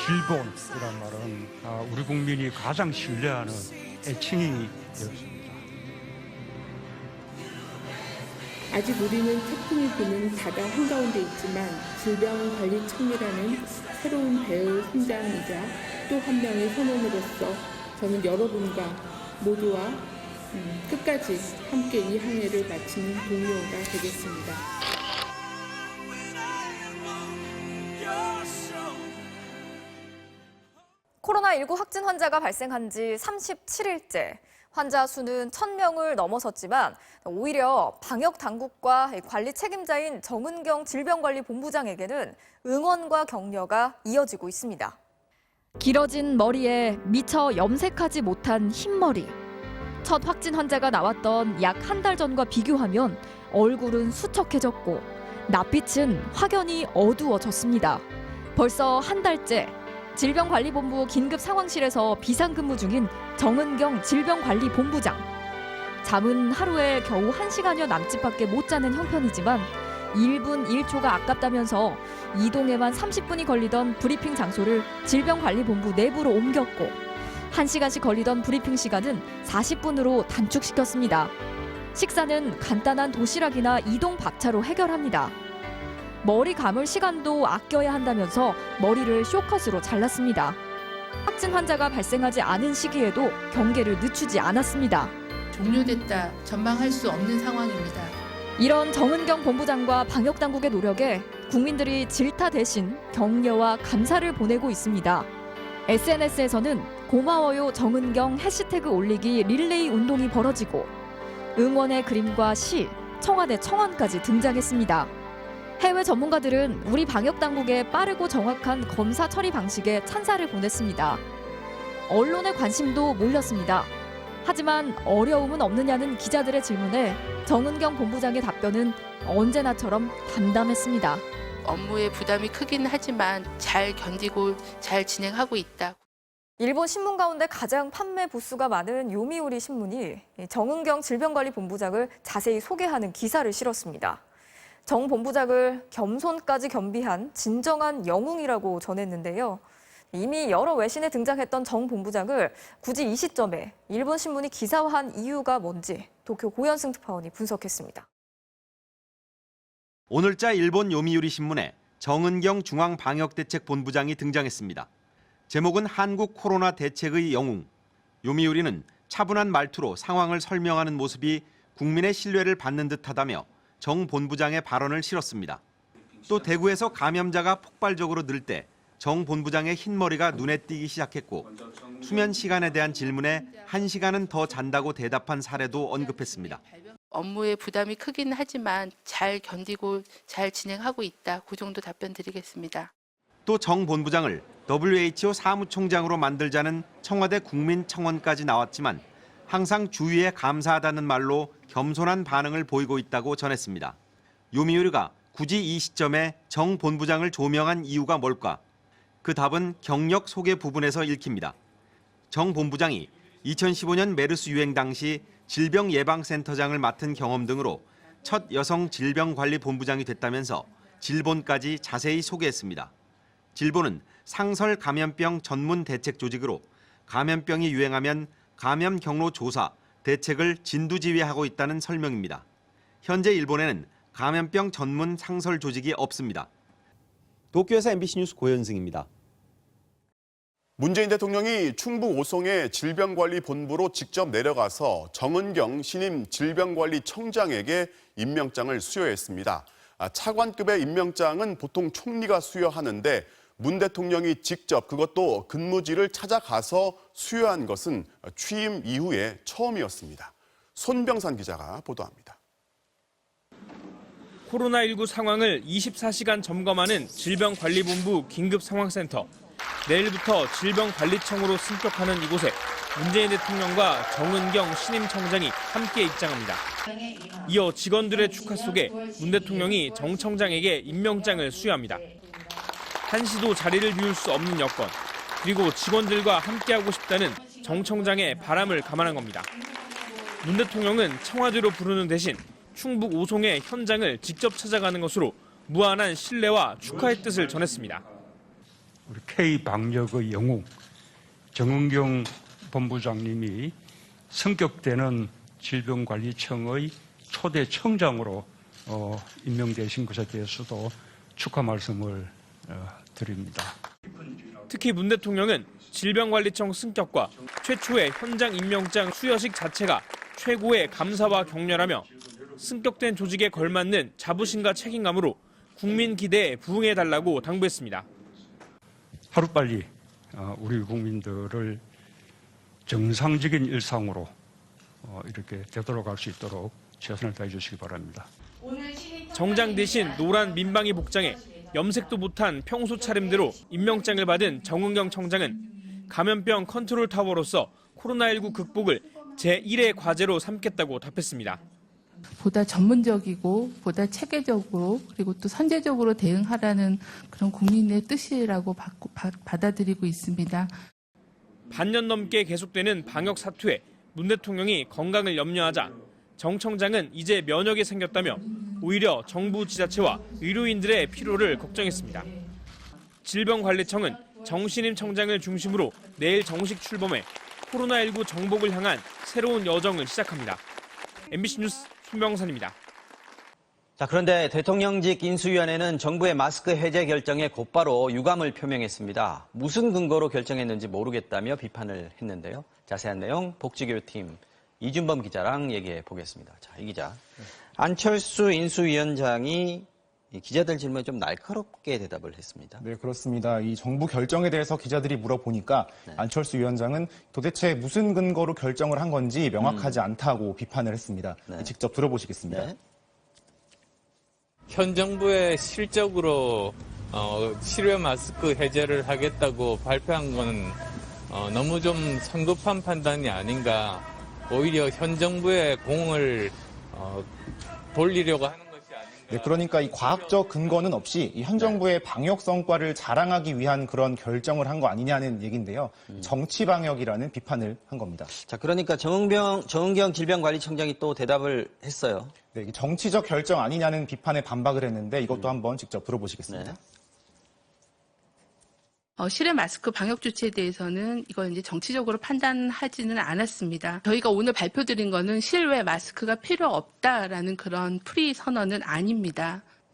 질본이란 말은 우리 국민이 가장 신뢰하는 애칭이 되었습니다. 아직 우리는 태풍이 부는 바다 한가운데 있지만 질병관리청이라는 새로운 배의 선장이자 또 한 명의 선원으로서 저는 여러분과 모두와 끝까지 함께 이 항해를 마치는 동료가 되겠습니다. 코로나19 확진 환자가 발생한 지 37일째. 환자 수는 1,000명을 넘어섰지만 오히려 방역 당국과 관리 책임자인 정은경 질병관리본부장에게는 응원과 격려가 이어지고 있습니다. 길어진 머리에 미처 염색하지 못한 흰머리. 첫 확진 환자가 나왔던 약 한 달 전과 비교하면 얼굴은 수척해졌고 낯빛은 확연히 어두워졌습니다. 벌써 한 달째 질병관리본부 긴급상황실에서 비상근무 중인 정은경 질병관리본부장. 잠은 하루에 겨우 1시간여 남짓밖에 못 자는 형편이지만 1분 1초가 아깝다면서 이동에만 30분이 걸리던 브리핑 장소를 질병관리본부 내부로 옮겼고 1시간씩 걸리던 브리핑 시간은 40분으로 단축시켰습니다. 식사는 간단한 도시락이나 이동 밥차로 해결합니다. 머리 감을 시간도 아껴야 한다면서 머리를 쇼컷으로 잘랐습니다. 확진 환자가 발생하지 않은 시기에도 경계를 늦추지 않았습니다. 종료됐다 전망할 수 없는 상황입니다. 이런 정은경 본부장과 방역당국의 노력에 국민들이 질타 대신 격려와 감사를 보내고 있습니다. SNS에서는 고마워요 정은경 해시태그 올리기 릴레이 운동이 벌어지고 응원의 그림과 시, 청와대 청원까지 등장했습니다. 해외 전문가들은 우리 방역당국의 빠르고 정확한 검사 처리 방식에 찬사를 보냈습니다. 언론의 관심도 몰렸습니다. 하지만 어려움은 없느냐는 기자들의 질문에 정은경 본부장의 답변은 언제나처럼 담담했습니다. 업무의 부담이 크긴 하지만 잘 견디고 잘 진행하고 있다. 일본 신문 가운데 가장 판매 부수가 많은 요미우리 신문이 정은경 질병관리본부장을 자세히 소개하는 기사를 실었습니다. 정 본부장을 겸손까지 겸비한 진정한 영웅이라고 전했는데요. 이미 여러 외신에 등장했던 정 본부장을 굳이 이 시점에 일본 신문이 기사화한 이유가 뭔지 도쿄 고현승 특파원이 분석했습니다. 오늘자 일본 요미우리 신문에 정은경 중앙방역대책본부장이 등장했습니다. 제목은 한국 코로나 대책의 영웅. 요미우리는 차분한 말투로 상황을 설명하는 모습이 국민의 신뢰를 받는 듯하다며 정 본부장의 발언을 실었습니다. 또 대구에서 감염자가 폭발적으로 늘 때 정 본부장의 흰머리가 눈에 띄기 시작했고 수면 시간에 대한 질문에 1시간은 더 잔다고 대답한 사례도 언급했습니다. 업무의 부담이 크긴 하지만 잘 견디고 잘 진행하고 있다. 그 정도 답변 드리겠습니다. 또 정 본부장을 WHO 사무총장으로 만들자는 청와대 국민청원까지 나왔지만 항상 주위에 감사하다는 말로 겸손한 반응을 보이고 있다고 전했습니다. 요미우리가 굳이 이 시점에 정 본부장을 조명한 이유가 뭘까? 그 답은 경력 소개 부분에서 읽힙니다. 정 본부장이 2015년 메르스 유행 당시 질병예방센터장을 맡은 경험 등으로 첫 여성 질병관리본부장이 됐다면서 질본까지 자세히 소개했습니다. 질본은 상설 감염병 전문 대책 조직으로 감염병이 유행하면 감염 경로 조사, 대책을 진두지휘하고 있다는 설명입니다. 현재 일본에는 감염병 전문 상설 조직이 없습니다. 도쿄에서 MBC 뉴스 고현승입니다. 문재인 대통령이 충북 오송의 질병관리본부로 직접 내려가서 정은경 신임 질병관리청장에게 임명장을 수여했습니다. 차관급의 임명장은 보통 총리가 수여하는데 문 대통령이 직접 그것도 근무지를 찾아가서 수여한 것은 취임 이후에 처음이었습니다. 손병산 기자가 보도합니다. 코로나19 상황을 24시간 점검하는 질병관리본부 긴급상황센터. 내일부터 질병관리청으로 승격하는 이곳에 문재인 대통령과 정은경 신임 청장이 함께 입장합니다. 이어 직원들의 축하 속에 문 대통령이 정 청장에게 임명장을 수여합니다. 한시도 자리를 비울 수 없는 여건, 그리고 직원들과 함께하고 싶다는 정 청장의 바람을 감안한 겁니다. 문 대통령은 청와대로 부르는 대신 충북 오송의 현장을 직접 찾아가는 것으로 무한한 신뢰와 축하의 뜻을 전했습니다. 우리 K방역의 영웅 정은경 본부장님이 성격되는 질병관리청의 초대 청장으로 임명되신 것에 대해서도 축하 말씀을 드립니다. 특히 문 대통령은 질병관리청 승격과 최초의 현장 임명장 수여식 자체가 최고의 감사와 격려라며 승격된 조직에 걸맞는 자부심과 책임감으로 국민 기대에 부응해달라고 당부했습니다. 하루빨리 우리 국민들을 정상적인 일상으로 이렇게 되돌아갈 수 있도록 최선을 다해 주시기 바랍니다. 정장 대신 노란 민방위 복장에 염색도 못한 평소 차림대로 임명장을 받은 정은경 청장은 감염병 컨트롤 타워로서 코로나19 극복을 제1의 과제로 삼겠다고 답했습니다. 보다 전문적이고 보다 체계적으로 그리고 또 선제적으로 대응하라는 그런 국민의 뜻이라고 받아들이고 있습니다. 반년 넘게 계속되는 방역 사투에 문 대통령이 건강을 염려하자 정 청장은 이제 면역이 생겼다며 오히려 정부 지자체와 의료인들의 피로를 걱정했습니다. 질병관리청은 정신임 청장을 중심으로 내일 정식 출범해 코로나19 정복을 향한 새로운 여정을 시작합니다. MBC 뉴스 손병선입니다. 자, 그런데 대통령직 인수위원회는 정부의 마스크 해제 결정에 곧바로 유감을 표명했습니다. 무슨 근거로 결정했는지 모르겠다며 비판을 했는데요. 자세한 내용 복지교육팀 이준범 기자랑 얘기해 보겠습니다. 자, 이 기자. 안철수 인수위원장이 기자들 질문에 좀 날카롭게 대답을 했습니다. 네, 그렇습니다. 이 정부 결정에 대해서 기자들이 물어보니까 안철수 위원장은 도대체 무슨 근거로 결정을 한 건지 명확하지 않다고 비판을 했습니다. 직접 들어보시겠습니다. 네. 현 정부의 실적으로 실외 마스크 해제를 하겠다고 발표한 건 너무 좀 성급한 판단이 아닌가. 오히려 현 정부의 공을 돌리려고 하는 것이 아닌가. 네, 그러니까 이 과학적 근거는 없이 이 현 정부의 방역 성과를 자랑하기 위한 그런 결정을 한 거 아니냐는 얘기인데요. 정치 방역이라는 비판을 한 겁니다. 자, 그러니까 정은경 질병관리청장이 또 대답을 했어요. 네, 정치적 결정 아니냐는 비판에 반박을 했는데 이것도 한번 직접 들어보시겠습니다. 네. 실외 마스크 방역 조치에 대해서는 이걸 이제 정치적으로 판단하지는 않았습니다. 저희가 오늘 발표드린 거는 실외 마스크가 필요 없다라는 그런 프리 선언은 아닙니다.